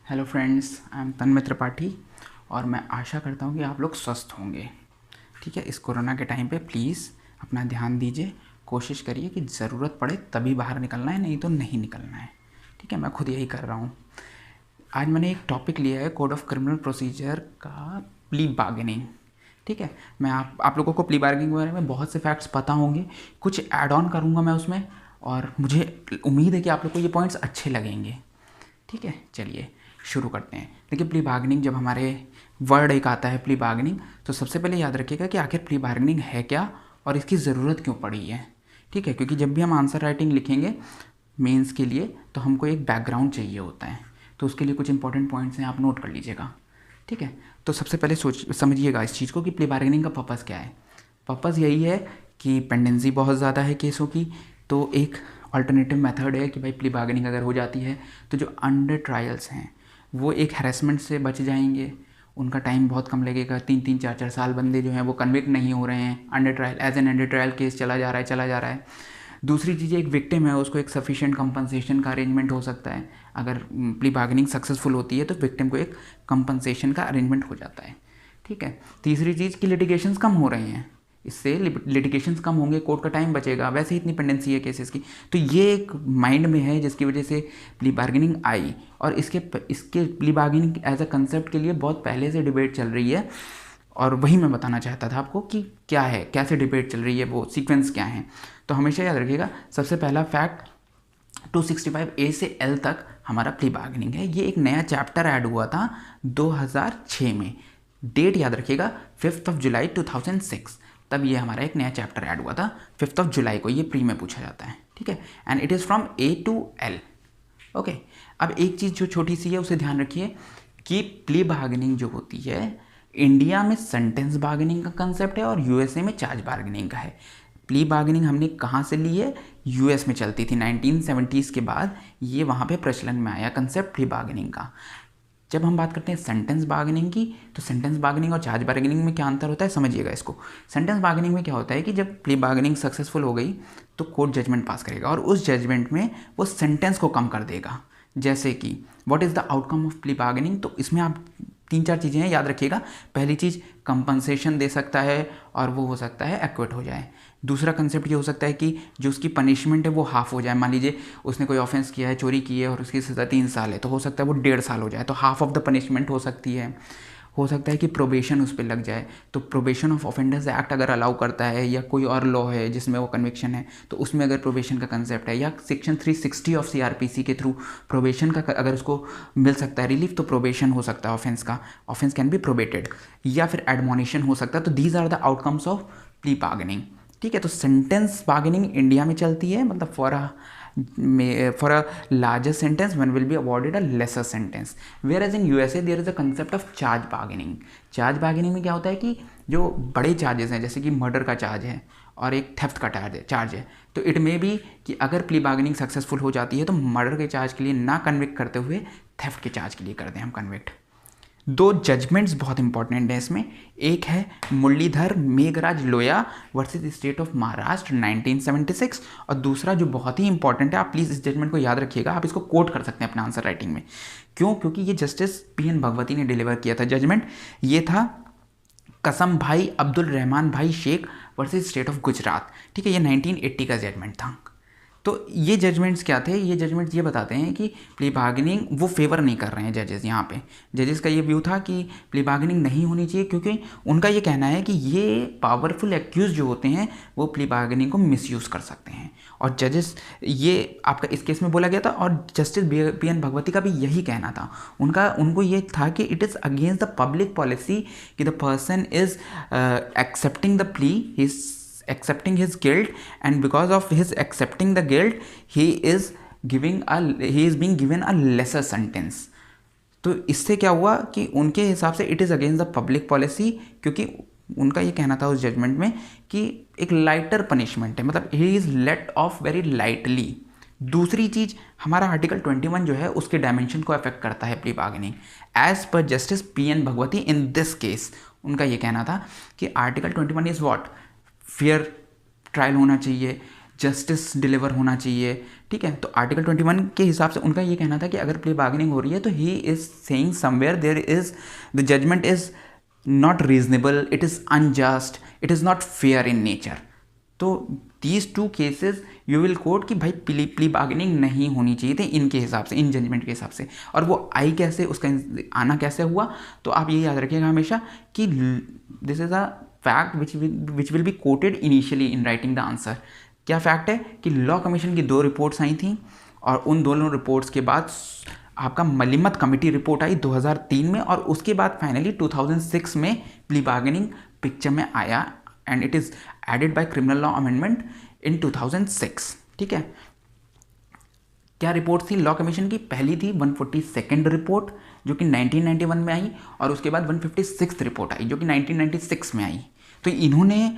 Hello friends, I am तन्मय त्रिपाठी और मैं आशा करता हूँ कि आप लोग स्वस्थ होंगे। ठीक है, इस कोरोना के टाइम पे प्लीज़ अपना ध्यान दीजिए। कोशिश करिए कि ज़रूरत पड़े तभी बाहर निकलना है, नहीं तो नहीं निकलना है। ठीक है, मैं खुद यही कर रहा हूँ। आज मैंने एक टॉपिक लिया है कोड ऑफ क्रिमिनल प्रोसीजर का, प्ली बार्गेनिंग। ठीक है, मैं आप लोगों को प्ली बार्गेनिंग के बारे में बहुत से फैक्ट्स पता होंगे, कुछ ऐड ऑन करूँगा मैं उसमें, और मुझे उम्मीद है कि आप लोग को ये पॉइंट्स अच्छे लगेंगे। ठीक है, चलिए शुरू करते हैं। देखिए, प्ली बार्गेनिंग जब हमारे वर्ड एक आता है प्ली बार्गेनिंग, तो सबसे पहले याद रखिएगा कि आखिर प्ली बार्गेनिंग है क्या और इसकी ज़रूरत क्यों पड़ी है। ठीक है, क्योंकि जब भी हम आंसर राइटिंग लिखेंगे मेंस के लिए तो हमको एक बैकग्राउंड चाहिए होता है, तो उसके लिए कुछ इंपॉर्टेंट पॉइंट्स हैं, आप नोट कर लीजिएगा। ठीक है, तो सबसे पहले समझिएगा इस चीज़ को कि प्ली बार्गेनिंग का पर्पज़ क्या है। पर्पज़ यही है कि पेंडेंसी बहुत ज़्यादा है केसों की, तो एक अल्टरनेटिव मेथड है कि भाई प्ली बार्गेनिंग अगर हो जाती है तो जो अंडर ट्रायल्स हैं वो एक हैरेसमेंट से बच जाएंगे, उनका टाइम बहुत कम लगेगा। 3-3 4-4 साल बंदे जो हैं वो कन्विक्ट नहीं हो रहे हैं, under trial as an under trial case चला जा रहा है। दूसरी चीज़, एक विक्टिम है उसको एक सफिशिएंट कंपनसेशन का अरेंजमेंट हो सकता है। अगर प्ली बार्गेनिंग सक्सेसफुल होती है तो विक्टिम को एक कंपनसेशन का अरेंजमेंट हो जाता है। ठीक है, तीसरी चीज़ कि लिटिगेशंस कम हो रहे हैं, इससे लिटिगेशंस कम होंगे, कोर्ट का टाइम बचेगा, वैसे ही इतनी पेंडेंसी है केसेस की। तो ये एक माइंड में है जिसकी वजह से प्ली बार्गेनिंग आई, और इसके plea bargaining as a concept के लिए बहुत पहले से डिबेट चल रही है, और वही मैं बताना चाहता था आपको कि क्या है, कैसे डिबेट चल रही है, वो सीक्वेंस क्या है। तो हमेशा याद रखिएगा, सबसे पहला फैक्ट 265A से L तक हमारा प्ली बार्गेनिंग है। ये एक नया चैप्टर ऐड हुआ था 2006 में। डेट याद रखिएगा 5 जुलाई 2006, तब ये हमारा एक नया चैप्टर ऐड हुआ था 5 जुलाई को। ये प्री में पूछा जाता है। ठीक है, and it is from A to L। Okay, अब एक चीज़ जो छोटी सी है उसे ध्यान रखिए कि प्ली बार्गेनिंग जो होती है, इंडिया में सेंटेंस बार्गेनिंग का कंसेप्ट है और यूएसए में चार्ज बार्गेनिंग का है। प्ली बार्गेनिंग हमने कहाँ से ली है? यूएस में चलती थी 1970s के बाद, ये वहाँ पे प्रचलन में आया कंसेप्ट प्ली बार्गेनिंग का। जब हम बात करते हैं सेंटेंस बार्गेनिंग की, तो सेंटेंस बार्गेनिंग और चार्ज बार्गेनिंग में क्या अंतर होता है, समझिएगा इसको। सेंटेंस बार्गेनिंग में क्या होता है कि जब प्ली बार्गेनिंग सक्सेसफुल हो गई तो कोर्ट जजमेंट पास करेगा और उस जजमेंट में वो सेंटेंस को कम कर देगा। जैसे कि what is the outcome of plea bargaining, तो इसमें आप 3-4 चीज़ें हैं, याद रखिएगा। पहली चीज़, कंपनसेशन दे सकता है और वो हो सकता है एक्विट हो जाए। दूसरा कंसेप्ट ये हो सकता है कि जो उसकी पनिशमेंट है वो हाफ हो जाए। मान लीजिए उसने कोई ऑफेंस किया है, चोरी की है, और उसकी सज़ा 3 साल है, तो हो सकता है वो 1.5 साल हो जाए, तो हाफ ऑफ द पनिशमेंट हो सकती है। हो सकता है कि प्रोबेशन उस पर लग जाए, तो प्रोबेशन ऑफ ऑफेंडर्स एक्ट अगर अलाउ करता है, या कोई और लॉ है जिसमें वो कन्विक्शन है, तो उसमें अगर प्रोबेशन का कंसेप्ट है, या सेक्शन 360 ऑफ सीआरपीसी के थ्रू प्रोबेशन का अगर उसको मिल सकता है रिलीफ, तो प्रोबेशन हो सकता है ऑफेंस का, ऑफेंस कैन बी प्रोबेटेड, या फिर एडमोनिशन हो सकता है। तो these are the outcomes of plea bargaining. ठीक है, तो सेंटेंस बार्गेनिंग इंडिया में चलती है, मतलब for a larger sentence one will be awarded a lesser sentence, whereas in USA there is a concept of charge bargaining। Charge bargaining में क्या होता है कि जो बड़े चार्जेस हैं, जैसे कि मर्डर का चार्ज है और एक थेफ्ट का चार्ज है, तो इट मे बी कि अगर प्ली बार्गेनिंग सक्सेसफुल हो जाती है तो मर्डर के चार्ज के लिए ना कन्विक्ट करते हुए थेफ्ट के चार्ज के लिए कर दें हम कन्विक्ट। 2 जजमेंट्स बहुत इंपॉर्टेंट हैं इसमें। एक है मुरलीधर मेघराज लोया वर्सेस स्टेट ऑफ महाराष्ट्र 1976, और दूसरा जो बहुत ही इंपॉर्टेंट है, आप प्लीज़ इस जजमेंट को याद रखिएगा, आप इसको कोट कर सकते हैं अपने आंसर राइटिंग में। क्यों? क्योंकि ये जस्टिस PN भगवती ने डिलीवर किया था जजमेंट। ये था कसम भाई अब्दुल रहमान भाई Shaikh versus state of Gujarat. ठीक है, ये 1980 का जजमेंट था। तो ये जजमेंट्स क्या थे? ये जजमेंट्स ये बताते हैं कि प्ली बार्गेनिंग वो फेवर नहीं कर रहे हैं जजेस। यहाँ पे जजेस का ये व्यू था कि प्ली बार्गेनिंग नहीं होनी चाहिए, क्योंकि उनका ये कहना है कि ये पावरफुल एक्यूज जो होते हैं वो प्ली बार्गेनिंग को मिसयूज़ कर सकते हैं। और जजेस, ये आपका इस केस में बोला गया था, और जस्टिस PN भगवती का भी यही कहना था। उनको ये था कि it is against the public policy कि the person is accepting the plea, he accepting his guilt, and because of his accepting the guilt he is being given a lesser sentence। तो इससे क्या हुआ कि उनके हिसाब से it is against the public policy, क्योंकि उनका ये कहना था उस जजमेंट में कि एक लाइटर पनिशमेंट है, मतलब he is let off very lightly. दूसरी चीज़, हमारा आर्टिकल 21 जो है उसके डायमेंशन को अफेक्ट करता है plea bargaining. As per justice PN Bhagwati in this case, उनका ये कहना था कि article 21 is what, fair trial होना चाहिए, जस्टिस डिलीवर होना चाहिए, ठीक है। तो आर्टिकल 21 के हिसाब से उनका ये कहना था कि अगर प्ली बार्गेनिंग हो रही है तो he is saying somewhere there is the judgment is not reasonable, it is unjust, it is not fair in nature. तो these two cases you will quote कि भाई प्ली बार्गेनिंग नहीं होनी चाहिए थी इनके हिसाब से, इन जजमेंट के हिसाब से। और वो आई कैसे, उसका आना कैसे हुआ, तो आप ये याद रखिएगा हमेशा कि this is a fact which will be coated initially in writing the answer. क्या फैक्ट है कि लॉ कमीशन की 2 रिपोर्ट्स आई थी और उन दोनों रिपोर्ट्स के बाद आपका मलिमत कमेटी रिपोर्ट आई 2003 में, और उसके बाद फाइनली 2006 में प्ली बार्गेनिंग पिक्चर में आया and it is added by criminal law amendment in 2006, ठीक है। क्या रिपोर्ट थी लॉ कमीशन की? पहली थी 142nd रिपोर्ट जो कि 1991 में आई, और उसके बाद 156th रिपोर्ट आई जो कि 1996 में आई। तो इन्होंने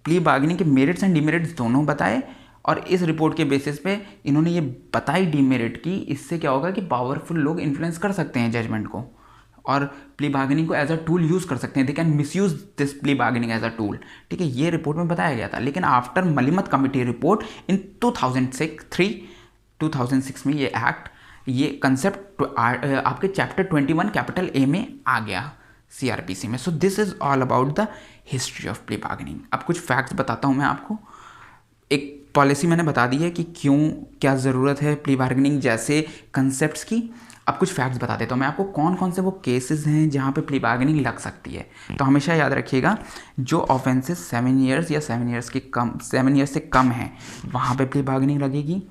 प्ली बार्गेनिंग के मेरिट्स एंड डिमेरिट्स दोनों बताए, और इस रिपोर्ट के बेसिस पे इन्होंने ये बताई डिमेरिट की इससे क्या होगा कि पावरफुल लोग इन्फ्लुएंस कर सकते हैं जजमेंट को और प्ली बार्गेनिंग को एज अ टूल यूज़ कर सकते हैं, they can misuse this plea bargaining as a tool, ठीक है। ये रिपोर्ट में बताया गया था। लेकिन after Malimath committee report in 2006 में ये एक्ट, ये कंसेप्ट आपके चैप्टर 21 कैपिटल ए में आ गया CRPC में। सो this is all about the history of plea bargaining. अब कुछ फैक्ट्स बताता हूँ मैं आपको। एक पॉलिसी मैंने बता दी है कि क्यों, क्या ज़रूरत है प्ली बार्गेनिंग जैसे कंसेप्ट्स की। अब कुछ फैक्ट्स बता देता हूँ मैं आपको, कौन कौन से वो केसेस हैं जहाँ पे प्ली बार्गेनिंग लग सकती है। तो हमेशा याद रखिएगा, जो ऑफेंसेस 7 ईयर्स या 7 ईयर्स से कम हैं वहाँ पे प्ली बार्गेनिंग लगेगी।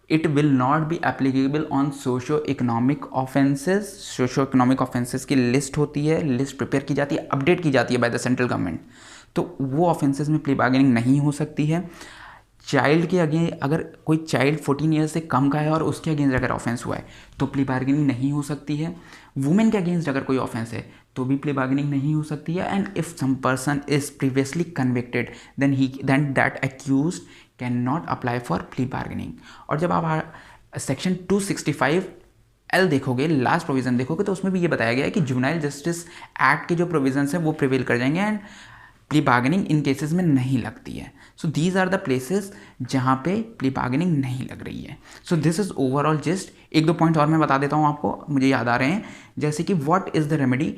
It will not be applicable on socio economic offences. Socio economic offences की लिस्ट होती है, लिस्ट प्रिपेयर की जाती है, अपडेट की जाती है बाय द सेंट्रल गवर्नमेंट, तो वो ऑफेंसेस में प्ली बार्गेनिंग नहीं हो सकती है। चाइल्ड के अगेंस्ट, अगर कोई चाइल्ड 14 ईयर्स से कम का है और उसके अगेंस्ट अगर ऑफेंस हुआ है तो प्ली बार्गेनिंग नहीं हो सकती है। वुमेन के अगेंस्ट अगर कोई ऑफेंस है तो भी प्ली बार्गेनिंग नहीं हो सकती है। And if some person is previously convicted then that accused can not apply for plea bargaining. और जब आप सेक्शन 265L देखोगे, लास्ट प्रोविज़न देखोगे, तो उसमें भी ये बताया गया है कि जुवेनाइल जस्टिस एक्ट के जो प्रोविजंस हैं वो प्रिवेल कर जाएंगे and plea bargaining in cases में नहीं लगती है। So these are the places जहाँ पे प्ली बार्गेनिंग नहीं लग रही है। So this is overall just, 1-2 point और मैं बता देता हूँ आपको, मुझे याद आ रहे हैं, जैसे कि व्हाट इज़ द रेमेडी।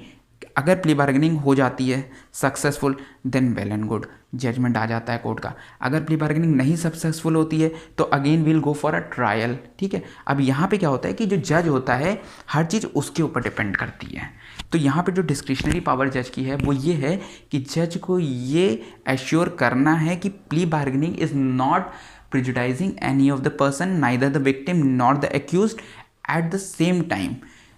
अगर प्ली बार्गेनिंग हो जाती है successful then well and good, judgment आ जाता है कोर्ट का। अगर प्ली बार्गेनिंग नहीं सक्सेसफुल होती है तो again will go for a trial, ठीक है। अब यहाँ पे क्या होता है कि जो जज होता है हर चीज़ उसके ऊपर डिपेंड करती है। तो यहाँ पे जो डिस्क्रिशनरी पावर जज की है वो ये है कि जज को ये एश्योर करना है कि plea bargaining is not prejudicing any of the person, neither the victim not the accused. At the same time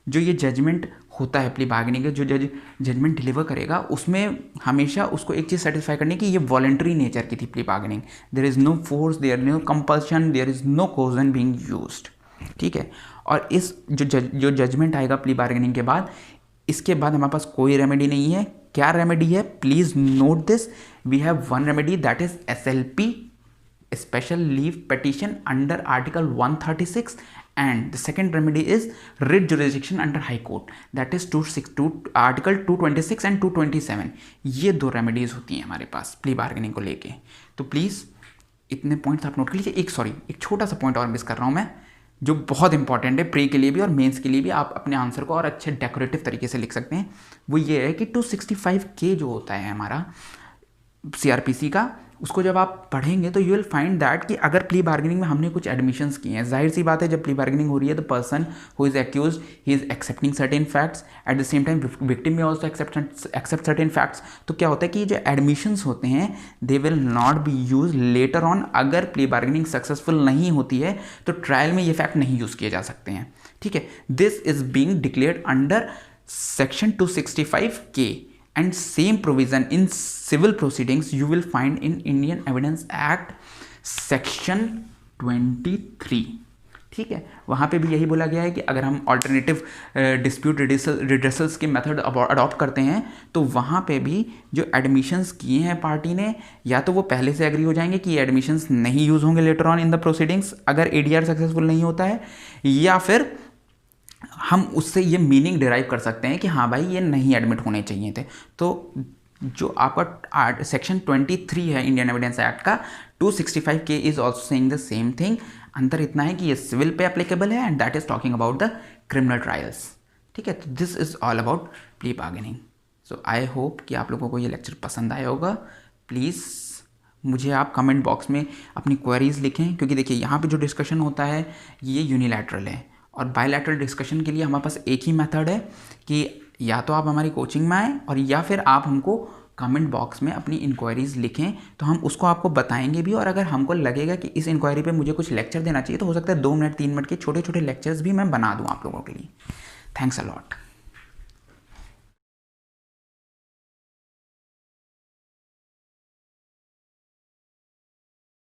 जो ये जजमेंट होता है प्ली बार्गेनिंग का, जो जज जजमेंट डिलीवर करेगा उसमें हमेशा उसको एक चीज़ सेटिस्फाई करनी कि ये वॉलंटरी नेचर की थी plea bargaining, there is no force, there no compulsion, there is no coercion being used, ठीक है। और इस जो जजमेंट आएगा प्ली बार्गेनिंग के बाद, इसके बाद हमारे पास कोई रेमेडी नहीं है। क्या रेमेडी है? Please note this, we have one remedy that is SLP, special leave petition under article 136, and the second remedy is writ jurisdiction under high court, that is article 226 and 227। ये 2 remedies होती हैं हमारे पास plea bargaining को लेके। तो please इतने points आप note कर लीजिए। एक छोटा सा पॉइंट और मिस कर रहा हूँ मैं, जो बहुत इंपॉर्टेंट है प्री के लिए भी और मेंस के लिए भी, आप अपने आंसर को और अच्छे डेकोरेटिव तरीके से लिख सकते हैं। वो ये है कि 265K जो होता है हमारा CRPC का, उसको जब आप पढ़ेंगे तो यू विल फाइंड दैट कि अगर प्ली बार्गेनिंग में हमने कुछ एडमिशंस किए हैं, जाहिर सी बात है जब प्ली बार्गेनिंग हो रही है the person who is accuse he is accepting certain facts, at the same time victim में ऑल्सो एक्सेप्ट सर्टेन फैक्ट्स। तो क्या होता है कि जो एडमिशंस होते हैं they will not be use later on. अगर प्ली बार्गेनिंग सक्सेसफुल नहीं होती है तो ट्रायल में ये फैक्ट नहीं यूज़ किए जा सकते हैं, ठीक है। This is being declared under section 265K and same provision in civil proceedings you will find in Indian Evidence Act section 23, ठीक है। वहाँ पे भी यही बोला गया है कि अगर हम ऑल्टरनेटिव डिस्प्यूट रिड्रेसल्स के मेथड अडॉप्ट करते हैं तो वहाँ पे भी जो एडमिशंस किए हैं पार्टी ने, या तो वो पहले से एग्री हो जाएंगे कि ये एडमिशंस नहीं यूज़ होंगे later on in the proceedings अगर ADR सक्सेसफुल नहीं होता है, या फिर हम उससे ये मीनिंग डिराइव कर सकते हैं कि हाँ भाई ये नहीं एडमिट होने चाहिए थे। तो जो आपका सेक्शन 23 है इंडियन एविडेंस एक्ट का, 265K is also saying the same thing. अंतर इतना है कि ये सिविल पे एप्लीकेबल है and that is talking about the criminal trials. ठीक है, तो this is all about plea bargaining. So I hope कि आप लोगों को ये लेक्चर पसंद आया होगा। प्लीज़ मुझे आप कमेंट बॉक्स में अपनी क्वेरीज लिखें, क्योंकि देखिए यहाँ पे जो डिस्कशन होता है ये यूनिलैटरल है, और बायलैटरल डिस्कशन के लिए हमारे पास एक ही मेथड है कि या तो आप हमारी कोचिंग में आएँ और या फिर आप हमको कमेंट बॉक्स में अपनी इंक्वायरीज़ लिखें, तो हम उसको आपको बताएंगे भी। और अगर हमको लगेगा कि इस इंक्वायरी पे मुझे कुछ लेक्चर देना चाहिए, तो हो सकता है 2 मिनट 3 मिनट के छोटे छोटे लेक्चर्स भी मैं बना दूँ आप लोगों के लिए। Thanks a lot.